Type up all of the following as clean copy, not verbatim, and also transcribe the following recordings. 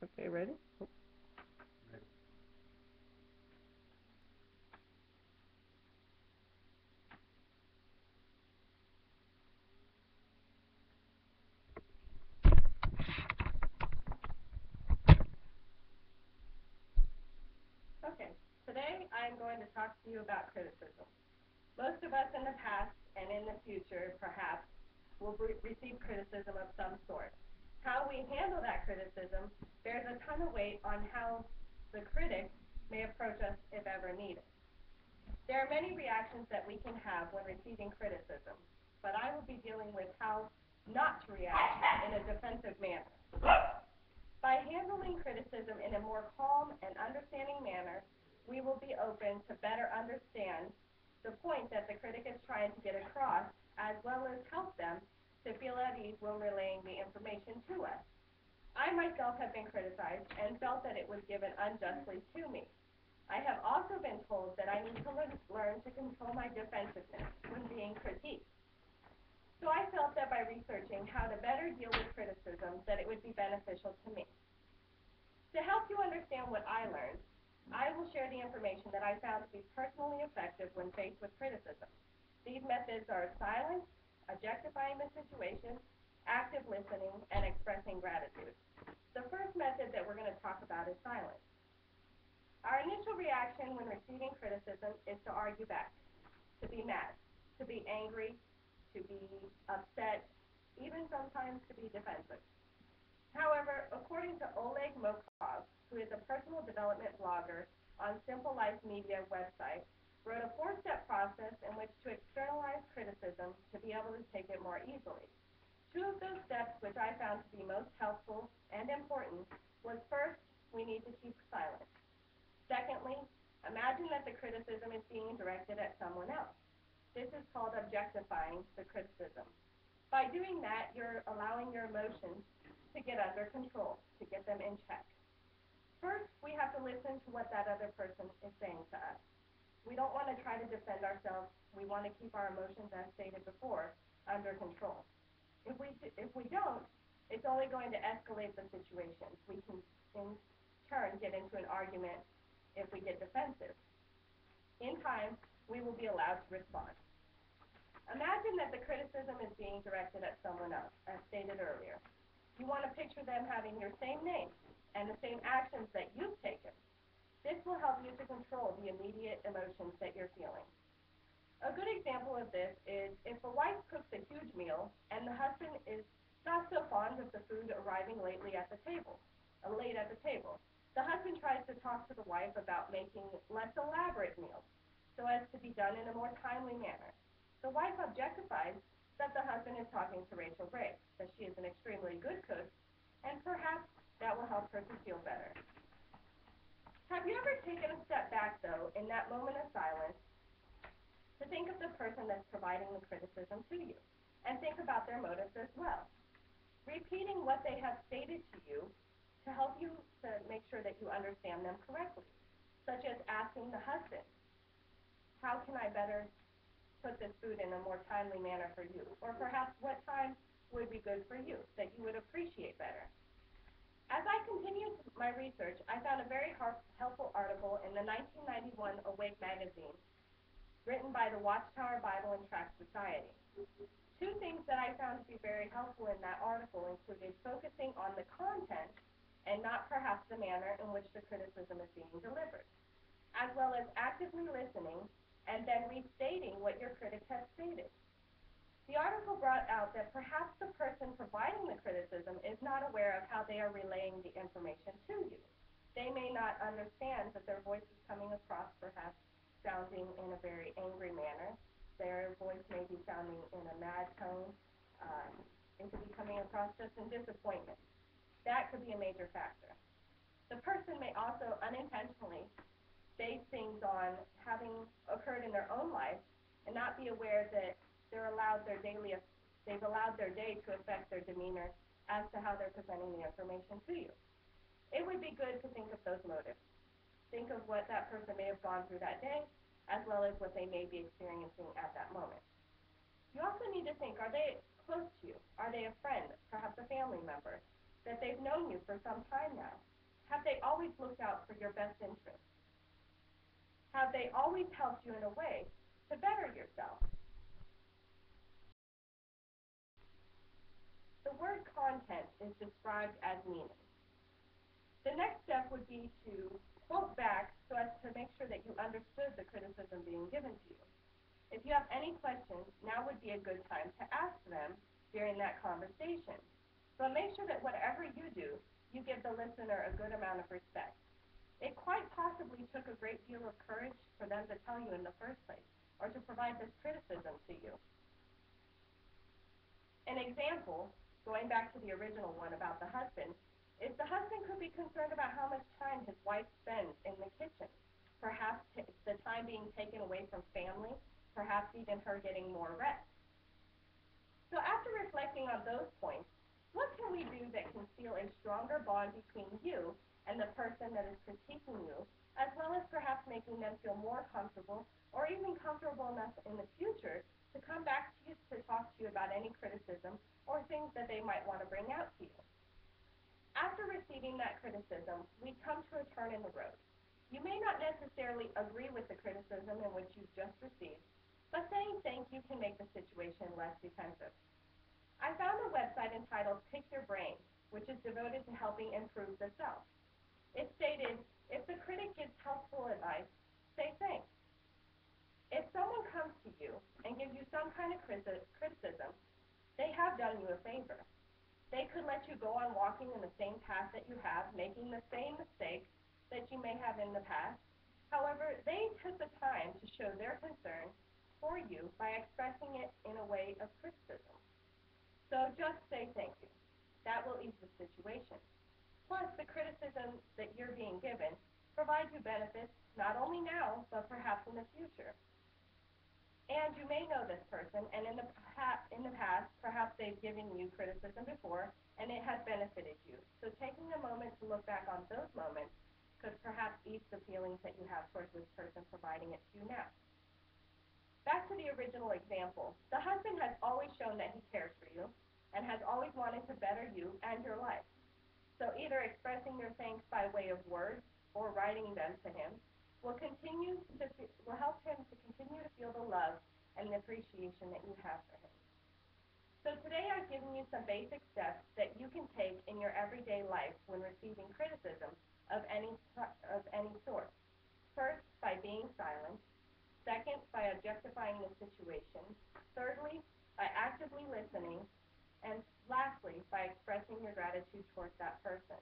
Okay, ready? Okay, today I'm going to talk to you about criticism. Most of us in the past and in the future, perhaps, will receive criticism of some sort. How we handle that criticism bears a ton of weight on how the critic may approach us if ever needed. There are many reactions that we can have when receiving criticism, but I will be dealing with how not to react in a defensive manner. By handling criticism in a more calm and understanding manner, we will be open to better understand the point that the critic is trying to get across, as well as help them to feel at ease when relaying the information to us. I myself have been criticized and felt that it was given unjustly to me. I have also been told that I need to learn to control my defensiveness when being critiqued. So I felt that by researching how to better deal with criticism, that it would be beneficial to me. To help you understand what I learned, I will share the information that I found to be personally effective when faced with criticism. These methods are silence, objectifying the situation, active listening, and expressing gratitude. The first method that we're going to talk about is silence. Our initial reaction when receiving criticism is to argue back, to be mad, to be angry, to be upset, even sometimes to be defensive. However, according to Oleg Mokov, who is a personal development blogger on Simple Life Media website, wrote a four-step process in which to externalize criticism to be able to take it more easily. Two of those steps which I found to be most helpful and important was first, we need to keep silent. Secondly, imagine that the criticism is being directed at someone else. This is called objectifying the criticism. By doing that, you're allowing your emotions to get under control, to get them in check. First, we have to listen to what that other person is saying to us. We don't want to try to defend ourselves. We want to keep our emotions, as stated before, under control. If we don't, it's only going to escalate the situation. We can, in turn, get into an argument if we get defensive. In time, we will be allowed to respond. Imagine that the criticism is being directed at someone else, as stated earlier. You want to picture them having your same name and the same actions that you've taken. This will help you to control the immediate emotions that you're feeling. A good example of this is if a wife cooks a huge meal and the husband is not so fond of the food arriving late at the table. The husband tries to talk to the wife about making less elaborate meals so as to be done in a more timely manner. The wife objectifies that the husband is talking to Rachel Gray, that she is an extremely good cook, and perhaps that will help her to feel better. Have you ever taken a step back, though, in that moment of silence, to think of the person that's providing the criticism to you, and think about their motives as well? Repeating what they have stated to you to help you to make sure that you understand them correctly, such as asking the husband, how can I better put this food in a more timely manner for you? Or perhaps what time would be good for you that you would appreciate better? As I continued my research, I found a very helpful article in the 1991 Awake magazine, written by the Watchtower Bible and Tract Society. Two things that I found to be very helpful in that article included focusing on the content and not perhaps the manner in which the criticism is being delivered, as well as actively listening and then restating what your critic has stated. The article brought out that perhaps the person providing the criticism is not aware of how they are relaying the information to you. They may not understand that their voice is coming across perhaps sounding in a very angry manner. Their voice may be sounding in a mad tone. It could be coming across just in disappointment. That could be a major factor. The person may also unintentionally base things on having occurred in their own life and not be aware that they've allowed their day to affect their demeanor as to how they're presenting the information to you. It would be good to think of those motives. Think of what that person may have gone through that day, as well as what they may be experiencing at that moment. You also need to think, are they close to you? Are they a friend, perhaps a family member? that they've known you for some time now? Have they always looked out for your best interests? Have they always helped you in a way to better yourself? The word content is described as meaning. The next step would be to quote back so as to make sure that you understood the criticism being given to you. If you have any questions, now would be a good time to ask them during that conversation. But make sure that whatever you do, you give the listener a good amount of respect. It quite possibly took a great deal of courage for them to tell you in the first place, or to provide this criticism to you. An example, going back to the original one about the husband, is the husband could be concerned about how much time his wife spends in the kitchen. Perhaps the time being taken away from family, perhaps even her getting more rest. So after reflecting on those points, what can we do that can seal a stronger bond between you and the person that is critiquing you, as well as perhaps making them feel more comfortable or even comfortable enough in the future to come back to you to talk to you about any criticism or things that they might want to bring out to you? After receiving that criticism, we come to a turn in the road. You may not necessarily agree with the criticism in which you've just received, but saying thank you can make the situation less defensive. I found a website entitled Pick Your Brain, which is devoted to helping improve the self. It stated, if the critic gives helpful advice, say thanks. If someone comes to you and gives you some kind of criticism, they have done you a favor. They could let you go on walking in the same path that you have, making the same mistakes that you may have in the past. However, they took the time to show their concern for you by expressing it in a way of criticism. So just say thank you. That will ease the situation. Plus, the criticism that you're being given provides you benefits not only now, but perhaps in the future. And you may know this person, and in the past, perhaps they've given you criticism before, and it has benefited you. So taking a moment to look back on those moments could perhaps ease the feelings that you have towards this person providing it to you now. Back to the original example, the husband has always shown that he cares for you and has always wanted to better you and your life. So either expressing your thanks by way of words or writing them to him will help him to continue to feel the love and the appreciation that you have for him. So today I've given you some basic steps that you can take in your everyday life when receiving criticism of any sort. First, by being silent. Second, by objectifying the situation. Thirdly, by actively listening. And lastly, by expressing your gratitude towards that person.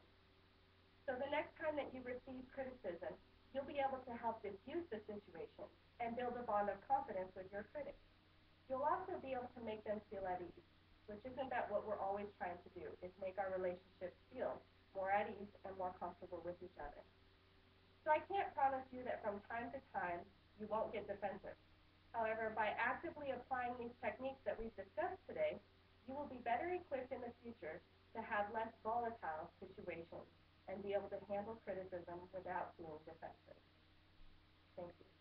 So the next time that you receive criticism, you'll be able to help diffuse the situation and build a bond of confidence with your critics. You'll also be able to make them feel at ease, which isn't that what we're always trying to do, is make our relationships feel more at ease and more comfortable with each other. So I can't promise you that from time to time you won't get defensive. However, by actively applying these techniques that we've discussed today, you will be better equipped in the future to have less volatile situations and be able to handle criticism without being defensive. Thank you.